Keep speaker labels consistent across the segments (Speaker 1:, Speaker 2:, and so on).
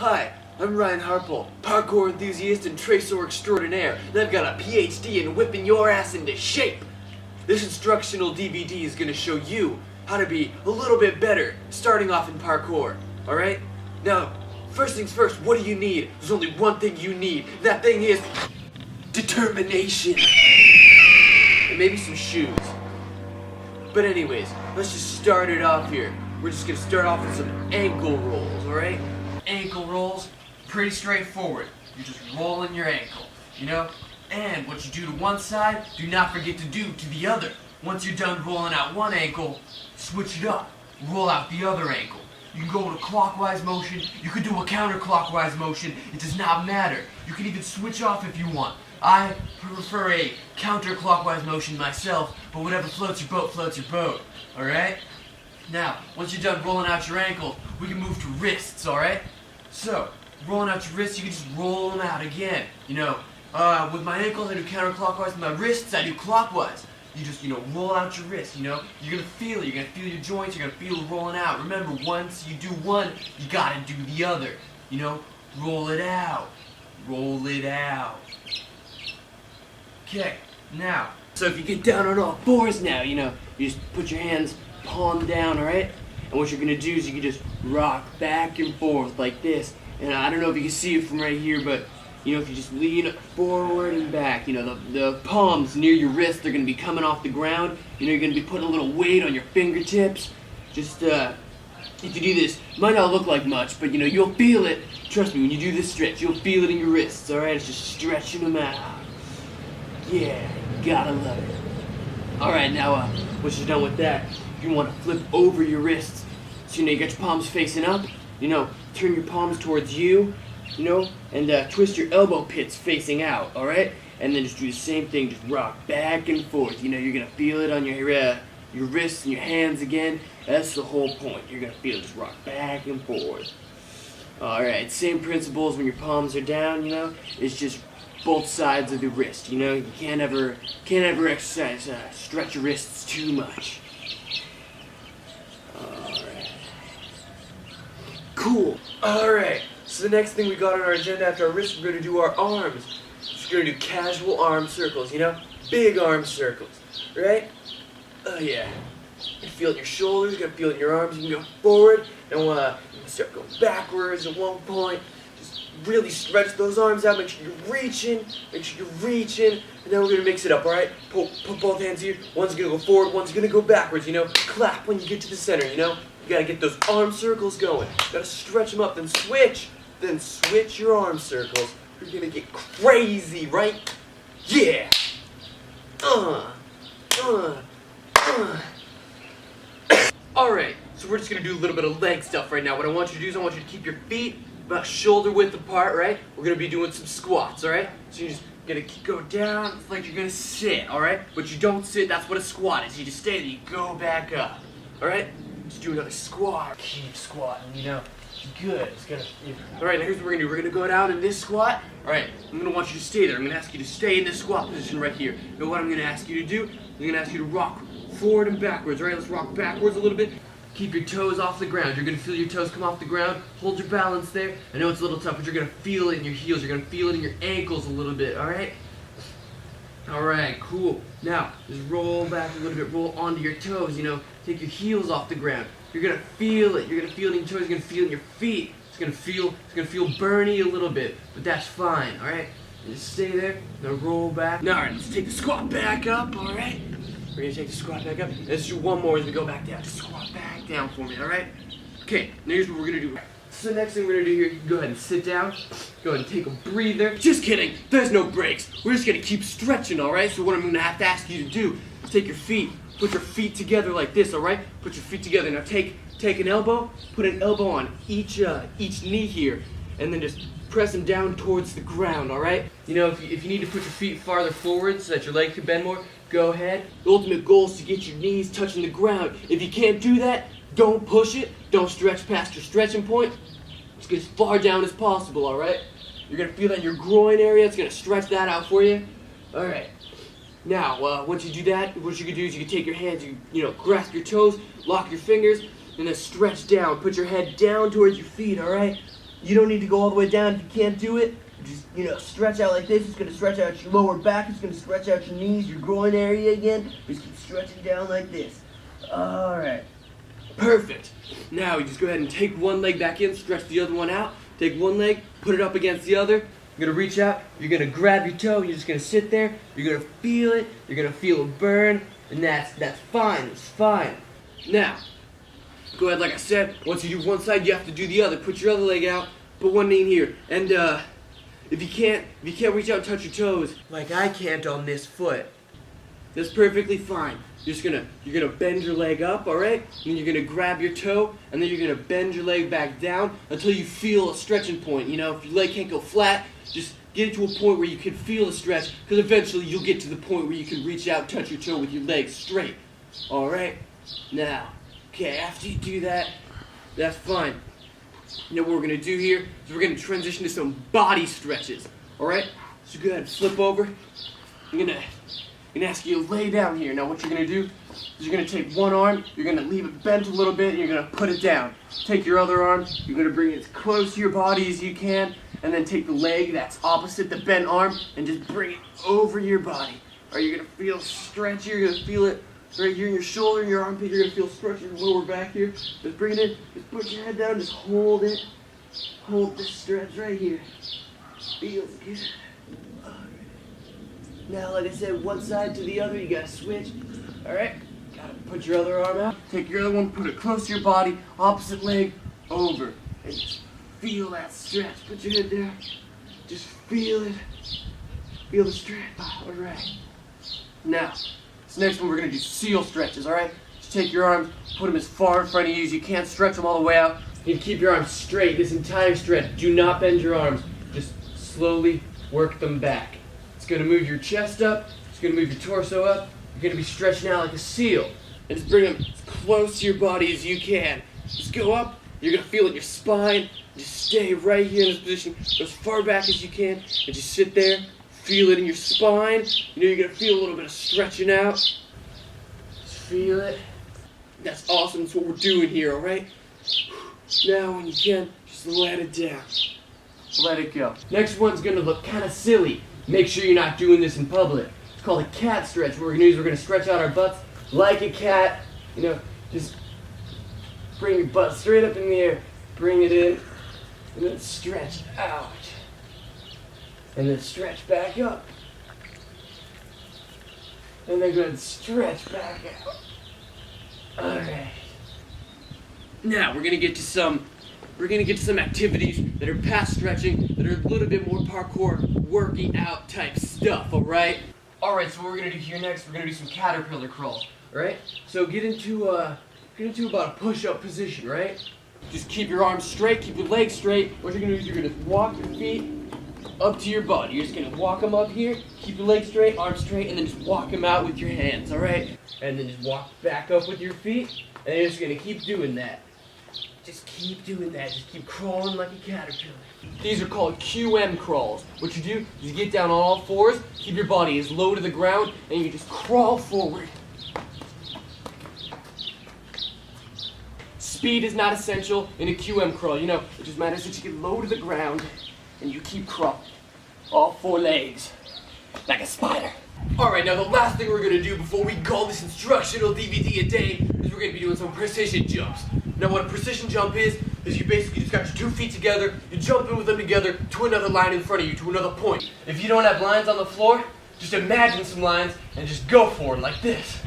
Speaker 1: Hi, I'm Ryan Harpole, parkour enthusiast and tracer extraordinaire, and I've got a PhD in whipping your ass into shape. This instructional DVD is going to show you how to be a little bit better starting off in parkour, alright? Now, first things first, what do you need? There's only one thing you need. That thing is determination. And maybe some shoes. But anyways, let's just start it off here. We're just going to start off with some ankle rolls, alright? Ankle rolls, pretty straightforward. You're just rolling your ankle, you know? And what you do to one side, do not forget to do to the other. Once you're done rolling out one ankle, switch it up. Roll out the other ankle. You can go in a clockwise motion, you could do a counterclockwise motion, it does not matter. You can even switch off if you want. I prefer a counterclockwise motion myself, but whatever floats your boat, alright? Now, once you're done rolling out your ankles, we can move to wrists, alright? So, rolling out your wrists, you can just roll them out again. You know, with my ankles I do counterclockwise, with my wrists I do clockwise. You just, roll out your wrists, you're gonna feel it, you're gonna feel your joints, you're gonna feel it rolling out. Remember, once you do one, you gotta do the other. Roll it out. Roll it out. Okay, now, so if you get down on all fours now, you just put your hands palm down, alright? And what you're gonna do is you can just rock back and forth like this. And I don't know if you can see it from right here, but if you just lean forward and back, the palms near your wrist, they're gonna be coming off the ground. You're gonna be putting a little weight on your fingertips. Just if you do this, it might not look like much, but you'll feel it. Trust me, when you do this stretch, you'll feel it in your wrists, alright? It's just stretching them out. Yeah, gotta love it. Alright, now once you're done with that, you want to flip over your wrists. So you got your palms facing up, turn your palms towards you, and twist your elbow pits facing out, alright? And then just do the same thing, just rock back and forth. You're gonna feel it on your wrists and your hands again. That's the whole point. You're gonna feel it, just rock back and forth. Alright, same principles when your palms are down, it's just both sides of the wrist, you can't ever exercise, stretch your wrists too much. Alright. Cool. Alright, so the next thing we got on our agenda after our wrists, we're going to do our arms. Just going to do casual arm circles, big arm circles, right? Oh yeah. You can feel it in your shoulders, you can feel it in your arms, you can go forward, and you can start going backwards at one point. Really stretch those arms out, make sure you're reaching, and then we're going to mix it up, alright? Put both hands here, one's going to go forward, one's going to go backwards, clap when you get to the center, you got to get those arm circles going, got to stretch them up, then switch your arm circles, you're going to get crazy, right? Yeah! Alright, so we're just going to do a little bit of leg stuff right now. What I want you to do is I want you to keep your feet about shoulder width apart, right? We're gonna be doing some squats, alright? So you're just gonna go down, it's like you're gonna sit, alright? But you don't sit, that's what a squat is. You just stay there, you go back up, alright? Just do another squat. Keep squatting, Good, it's gonna, Alright, now here's what we're gonna do. We're gonna go down in this squat. Alright, I'm gonna want you to stay there. I'm gonna ask you to stay in this squat position right here. Now what I'm gonna ask you to do, I'm gonna ask you to rock forward and backwards, alright? Let's rock backwards a little bit. Keep your toes off the ground. You're going to feel your toes come off the ground. Hold your balance there. I know it's a little tough, but you're going to feel it in your heels. You're going to feel it in your ankles a little bit, alright? Alright, cool. Now, just roll back a little bit. Roll onto your toes, Take your heels off the ground. You're going to feel it. You're going to feel it in your toes. You're going to feel it in your feet. It's going to feel burny a little bit, but that's fine, alright? Just stay there. Now roll back. Now, alright, let's take the squat back up, alright? We're going to take the squat back up. Let's do one more as we go back down. Just squat back down for me, alright? Okay, now here's what we're going to do. So the next thing we're going to do here, you can go ahead and sit down. Go ahead and take a breather. Just kidding. There's no breaks. We're just going to keep stretching, alright? So what I'm going to have to ask you to do is take your feet. Put your feet together like this, alright? Put your feet together. Now take an elbow. Put an elbow on each knee here. And then just press them down towards the ground, alright? If you need to put your feet farther forward so that your legs can bend more, go ahead. The ultimate goal is to get your knees touching the ground. If you can't do that, don't push it. Don't stretch past your stretching point. Just get as far down as possible, alright? You're going to feel that in your groin area. It's going to stretch that out for you. Alright. Now, once you do that, what you can do is you can take your hands, grasp your toes, lock your fingers, and then stretch down. Put your head down towards your feet, alright?
Speaker 2: You don't need to go all the way down if you can't do it. Just, stretch out like this. It's going to stretch out your lower back. It's going to stretch out your knees, your groin area again. Just keep stretching down like this. All right.
Speaker 1: Perfect. Now you just go ahead and take one leg back in, stretch the other one out. Take one leg, put it up against the other. You're going to reach out. You're going to grab your toe. You're just going to sit there. You're going to feel it. You're going to feel it burn. And that's fine. It's fine. Now, go ahead, like I said, once you do one side, you have to do the other. Put your other leg out. Put one knee in here. And if you can't reach out and touch your toes, like I can't on this foot, that's perfectly fine. You're gonna bend your leg up, all right? And then you're gonna grab your toe, and then you're gonna bend your leg back down until you feel a stretching point. If your leg can't go flat, just get it to a point where you can feel the stretch, because eventually you'll get to the point where you can reach out and touch your toe with your legs straight. All right? Now, okay, after you do that, that's fine. What we're gonna do here is we're gonna transition to some body stretches. All right? So go ahead and flip over. I'm gonna ask you to lay down here. Now what you're going to do is you're going to take one arm, you're going to leave it bent a little bit, and you're going to put it down. Take your other arm, you're going to bring it as close to your body as you can, and then take the leg that's opposite the bent arm and just bring it over your body. Or you're going to feel stretchy, you're going to feel it right here in your shoulder, in your armpit, you're going to feel stretchy in your lower back here. Just bring it in, just put your head down, just hold it. Hold this stretch right here. Feels good. Now, like I said, one side to the other, you gotta switch. All right, gotta put your other arm out. Take your other one, put it close to your body, opposite leg, over. And just feel that stretch. Put your head down. Just feel it. Feel the stretch. All right. Now, this next one we're gonna do seal stretches, all right? Just take your arms, put them as far in front of you as you can, stretch them all the way out. You keep your arms straight this entire stretch. Do not bend your arms. Just slowly work them back. It's going to move your chest up. It's going to move your torso up. You're going to be stretching out like a seal. And just bring them as close to your body as you can. Just go up. You're going to feel it in your spine. Just stay right here in this position. Go as far back as you can. And just sit there. Feel it in your spine. You're going to feel a little bit of stretching out. Just feel it. That's awesome. That's what we're doing here, all right? Now, when you can, just let it down. Let it go. Next one's going to look kind of silly. Make sure you're not doing this in public. It's called a cat stretch. What we're going to stretch out our butts like a cat. Just bring your butt straight up in the air. Bring it in. And then stretch out. And then stretch back up. And then go ahead and stretch back out. Alright. Now we're going to get to some activities that are past stretching, that are a little bit more parkour, working out type stuff, alright? Alright, so what we're going to do here next, we're going to do some caterpillar crawls, alright? So get into about a push-up position, right? Just keep your arms straight, keep your legs straight. What you're going to do is you're going to walk your feet up to your body. You're just going to walk them up here, keep your legs straight, arms straight, and then just walk them out with your hands, alright? And then just walk back up with your feet, and you're just going to keep doing that. Just keep doing that. Just keep crawling like a caterpillar. These are called QM crawls. What you do is you get down on all fours, keep your body as low to the ground, and you just crawl forward. Speed is not essential in a QM crawl. It just matters that you get low to the ground and you keep crawling. All four legs. Like a spider. Alright, now the last thing we're going to do before we call this instructional DVD a day is we're going to be doing some precision jumps. Now what a precision jump is you basically just got your 2 feet together, you jump in with them together to another line in front of you, to another point. If you don't have lines on the floor, just imagine some lines and just go for it like this.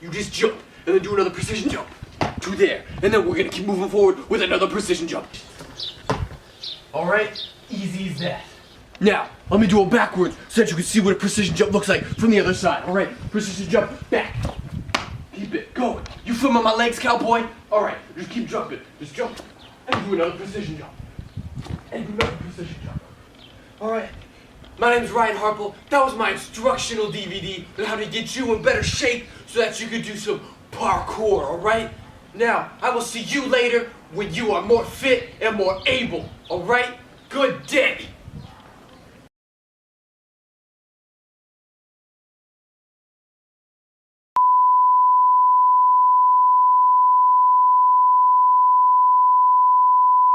Speaker 1: You just jump and then do another precision jump to there. And then we're going to keep moving forward with another precision jump. Alright, easy as that. Now, let me do it backwards so that you can see what a precision jump looks like from the other side. Alright, precision jump, back. Keep it going. You filming my legs, cowboy? Alright, just keep jumping. Just jump. And do another precision jump. And do another precision jump. Alright. My name's Ryan Harple. That was my instructional DVD on how to get you in better shape so that you could do some parkour, alright? Now, I will see you later when you are more fit and more able, alright? Good day.